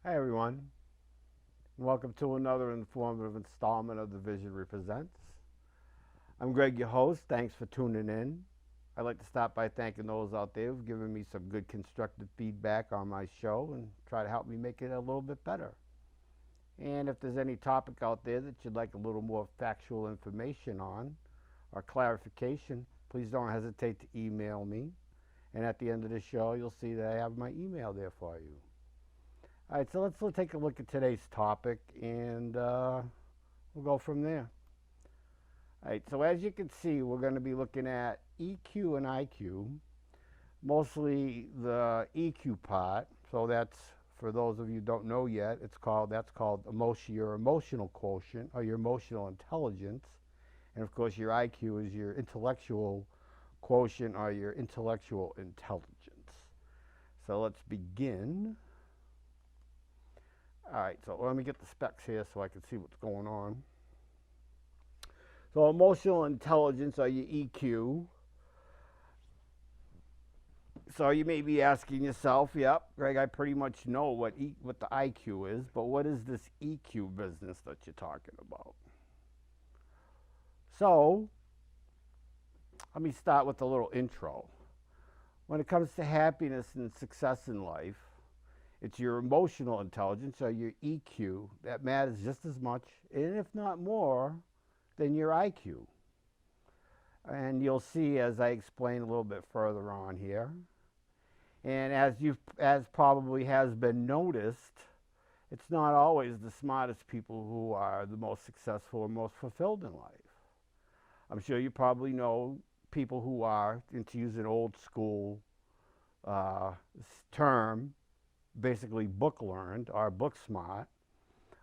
Hi everyone, and welcome to another informative installment of the Visionry Presents. I'm Greg, your host. Thanks for tuning in. I'd like to start by thanking those out there who've given me some good constructive feedback on my show and try to help me make it a little bit better. And if there's any topic out there that you'd like a little more factual information on or clarification, please don't hesitate to email me. And at the end of the show, you'll see that I have my email there for you. All right, so let's take a look at today's topic and we'll go from there. All right, so as you can see, we're going to be looking at EQ and IQ, mostly the EQ part. So that's, for those of you who don't know yet, that's called your emotional quotient or your emotional intelligence. And of course, your IQ is your intellectual quotient or your intellectual intelligence. So let's begin. All right, so let me get the specs here so I can see what's going on. So emotional intelligence, or your EQ. So you may be asking yourself, yep, Greg, I pretty much know what the IQ is, but what is this EQ business that you're talking about? So let me start with a little intro. When it comes to happiness and success in life, it's your emotional intelligence, or your EQ, that matters just as much, and if not more, than your IQ. And you'll see as I explain a little bit further on here. And as probably has been noticed, it's not always the smartest people who are the most successful or most fulfilled in life. I'm sure you probably know people who are, and to use an old school term, basically book learned or book smart,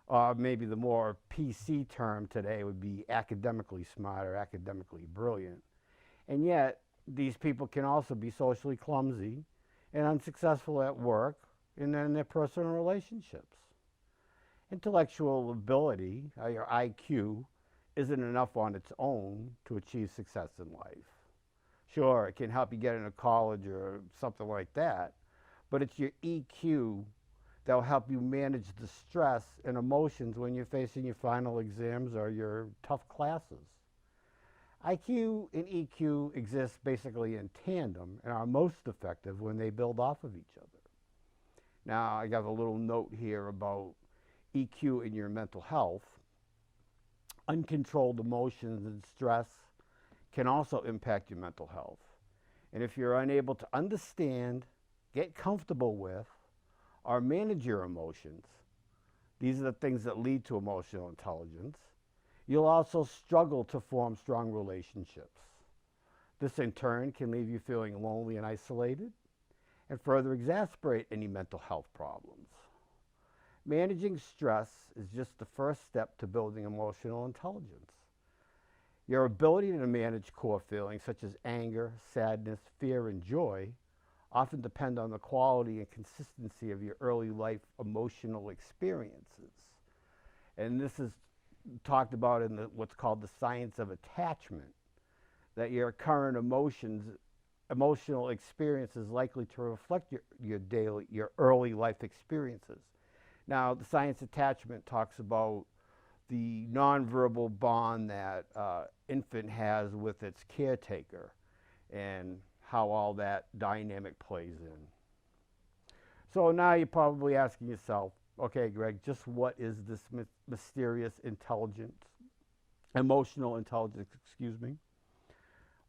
or maybe the more PC term today would be academically smart or academically brilliant. And yet, these people can also be socially clumsy and unsuccessful at work and in their personal relationships. Intellectual ability, or your IQ, isn't enough on its own to achieve success in life. Sure, it can help you get into college or something like that, but it's your EQ that will help you manage the stress and emotions when you're facing your final exams or your tough classes. IQ and EQ exist basically in tandem and are most effective when they build off of each other. Now, I got a little note here about EQ in your mental health. Uncontrolled emotions and stress can also impact your mental health. And if you're unable to understand, get comfortable with, or manage your emotions, these are the things that lead to emotional intelligence, you'll also struggle to form strong relationships. This in turn can leave you feeling lonely and isolated and further exacerbate any mental health problems. Managing stress is just the first step to building emotional intelligence. Your ability to manage core feelings such as anger, sadness, fear, and joy often depend on the quality and consistency of your early life emotional experiences. And this is talked about in what's called the science of attachment, that your current emotional experience is likely to reflect your early life experiences. Now, the science attachment talks about the nonverbal bond that infant has with its caretaker and how all that dynamic plays in. So now you're probably asking yourself, okay, Greg, just what is this mysterious emotional intelligence, excuse me?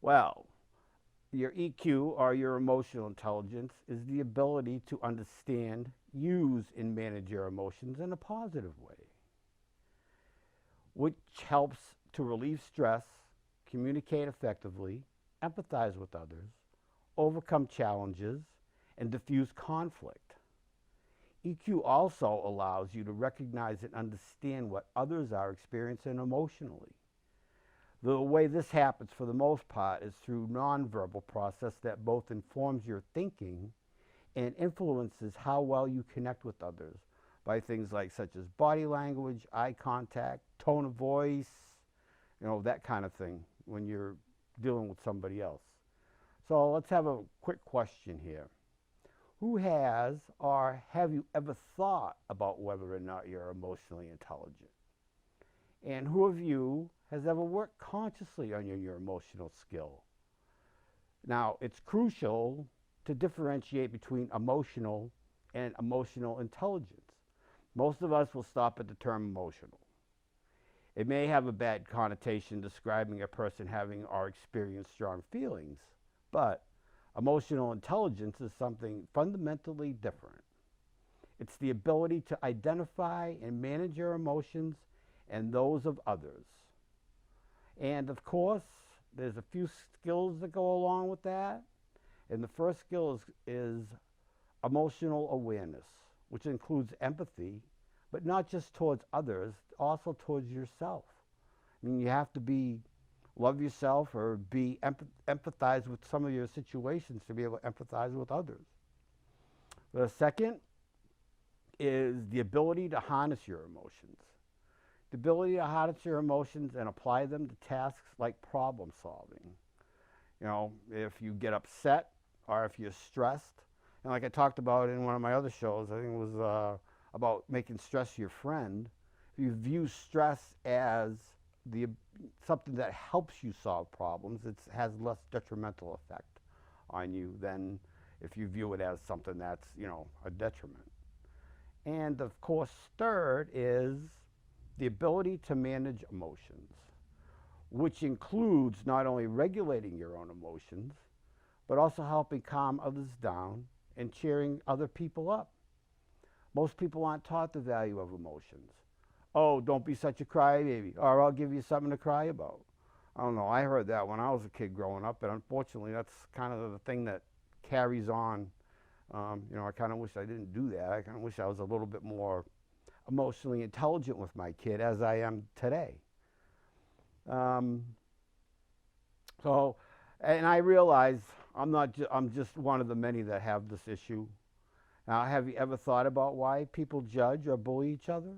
Well, your EQ, or your emotional intelligence, is the ability to understand, use, and manage your emotions in a positive way, which helps to relieve stress, communicate effectively, empathize with others, overcome challenges, and diffuse conflict. EQ also allows you to recognize and understand what others are experiencing emotionally. The way this happens for the most part is through nonverbal process that both informs your thinking and influences how well you connect with others by things like such as body language, eye contact, tone of voice, that kind of thing when you're dealing with somebody else. So let's have a quick question here. Who has or have you ever thought about whether or not you're emotionally intelligent? And who of you has ever worked consciously on your emotional skill? Now, it's crucial to differentiate between emotional and emotional intelligence. Most of us will stop at the term emotional. It may have a bad connotation describing a person having or experiencing strong feelings, but emotional intelligence is something fundamentally different. It's the ability to identify and manage your emotions and those of others. And of course, there's a few skills that go along with that. And the first skill is emotional awareness, which includes empathy, but not just towards others, also towards yourself. I mean, you have to love yourself or empathize with some of your situations to be able to empathize with others. The second is the ability to harness your emotions. The ability to harness your emotions and apply them to tasks like problem solving. You know, if you get upset or if you're stressed, and like I talked about in one of my other shows, I think it was about making stress your friend. If you view stress as something that helps you solve problems, it has less detrimental effect on you than if you view it as something that's, a detriment. And of course, third is the ability to manage emotions, which includes not only regulating your own emotions, but also helping calm others down and cheering other people up. Most people aren't taught the value of emotions. Oh, don't be such a crybaby, or I'll give you something to cry about. I don't know, I heard that when I was a kid growing up, and unfortunately that's kind of the thing that carries on. I kind of wish I didn't do that. I kind of wish I was a little bit more emotionally intelligent with my kid as I am today. And I realize I'm just one of the many that have this issue. Now, have you ever thought about why people judge or bully each other?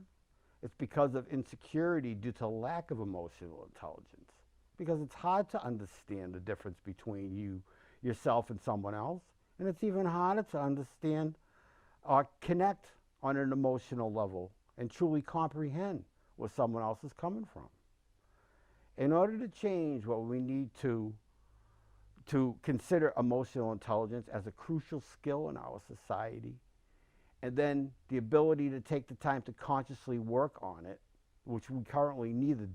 It's because of insecurity due to lack of emotional intelligence. Because it's hard to understand the difference between yourself and someone else. And it's even harder to understand or connect on an emotional level and truly comprehend where someone else is coming from. In order to change, what we need to consider emotional intelligence as a crucial skill in our society, and then the ability to take the time to consciously work on it, which we currently neither,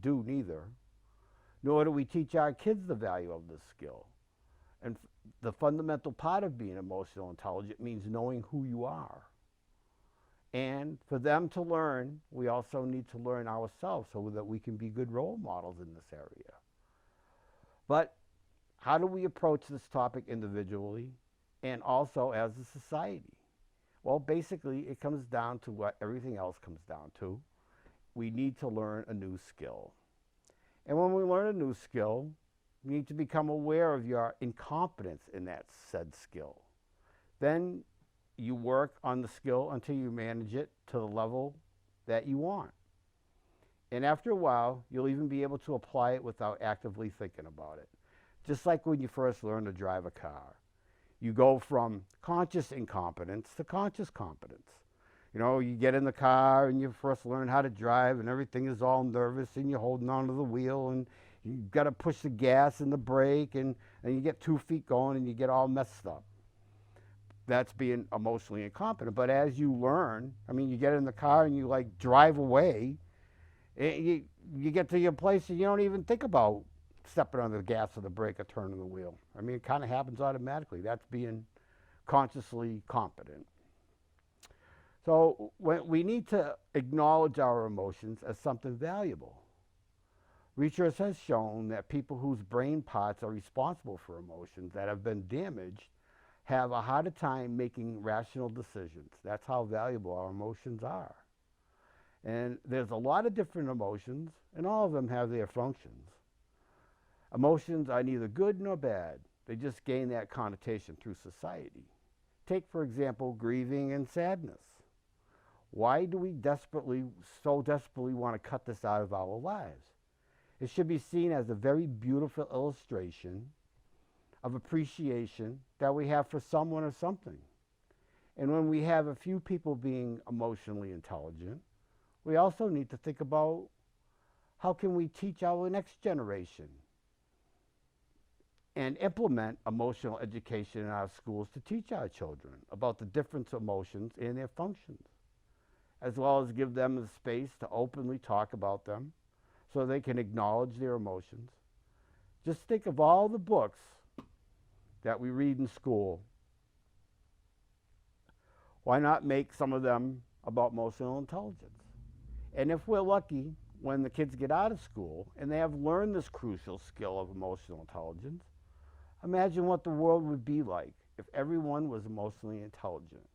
nor do we teach our kids the value of this skill. And the fundamental part of being emotional intelligent means knowing who you are. And for them to learn, we also need to learn ourselves so that we can be good role models in this area. But how do we approach this topic individually and also as a society? Well, basically, it comes down to what everything else comes down to. We need to learn a new skill. And when we learn a new skill, we need to become aware of your incompetence in that said skill. Then you work on the skill until you manage it to the level that you want. And after a while, you'll even be able to apply it without actively thinking about it. Just like when you first learn to drive a car. You go from conscious incompetence to conscious competence. You get in the car and you first learn how to drive and everything is all nervous and you're holding onto the wheel and you've got to push the gas and the brake and you get 2 feet going and you get all messed up. That's being emotionally incompetent. But as you learn, you get in the car and you drive away, you get to your place and you don't even think about stepping on the gas or the brake or turning the wheel. It kind of happens automatically. That's being consciously competent. So we need to acknowledge our emotions as something valuable. Research has shown that people whose brain parts are responsible for emotions that have been damaged have a harder time making rational decisions. That's how valuable our emotions are. And there's a lot of different emotions, and all of them have their functions. Emotions are neither good nor bad. They just gain that connotation through society. Take, for example, grieving and sadness. Why do we so desperately want to cut this out of our lives? It should be seen as a very beautiful illustration of appreciation that we have for someone or something. And when we have a few people being emotionally intelligent, we also need to think about how can we teach our next generation and implement emotional education in our schools to teach our children about the different emotions and their functions, as well as give them the space to openly talk about them so they can acknowledge their emotions. Just think of all the books that we read in school. Why not make some of them about emotional intelligence? And if we're lucky, when the kids get out of school and they have learned this crucial skill of emotional intelligence, imagine what the world would be like if everyone was emotionally intelligent.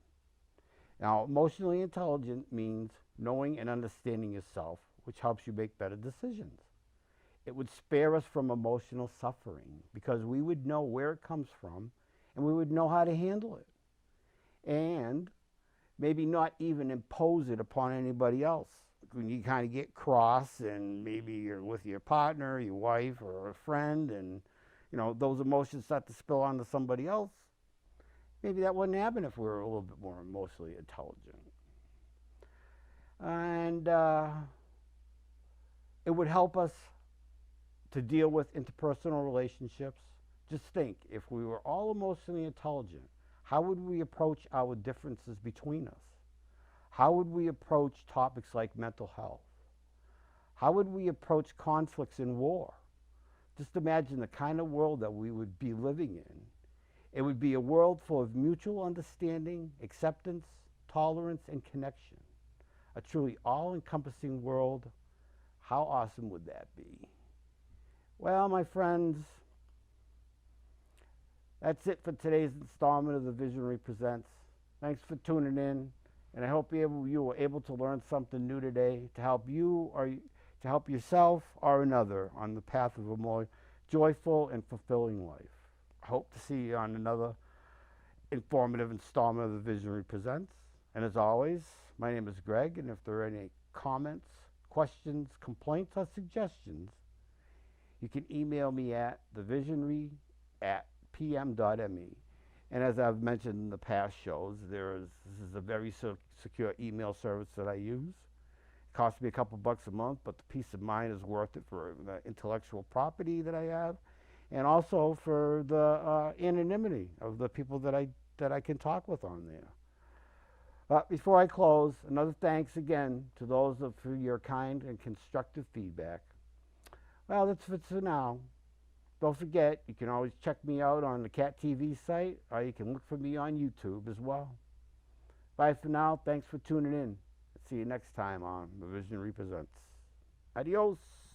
Now, emotionally intelligent means knowing and understanding yourself, which helps you make better decisions. It would spare us from emotional suffering because we would know where it comes from and we would know how to handle it. And maybe not even impose it upon anybody else. When you kind of get cross and maybe you're with your partner, your wife, or a friend, and those emotions start to spill onto somebody else, maybe that wouldn't happen if we were a little bit more emotionally intelligent. And it would help us to deal with interpersonal relationships. Just think, if we were all emotionally intelligent, how would we approach our differences between us? How would we approach topics like mental health? How would we approach conflicts in war? Just imagine the kind of world that we would be living in. It would be a world full of mutual understanding, acceptance, tolerance, and connection. A truly all-encompassing world. How awesome would that be? Well, my friends, that's it for today's installment of the Visionary Presents. Thanks for tuning in, and I hope you were able to learn something new today to help you or to help yourself or another on the path of a more joyful and fulfilling life. I hope to see you on another informative installment of the Visionary Presents. And as always, my name is Greg, and if there are any comments, questions, complaints, or suggestions, you can email me at thevisionary@pm.me. And as I've mentioned in the past shows, this is a very secure email service that I use. It costs me a couple bucks a month, but the peace of mind is worth it for the intellectual property that I have, and also for the anonymity of the people that I can talk with on there. But before I close, another thanks again to those for your kind and constructive feedback. Well, that's it for now. Don't forget, you can always check me out on the Cat TV site, or you can look for me on YouTube as well. Bye for now. Thanks for tuning in. See you next time on The Visionary Presents. Adios.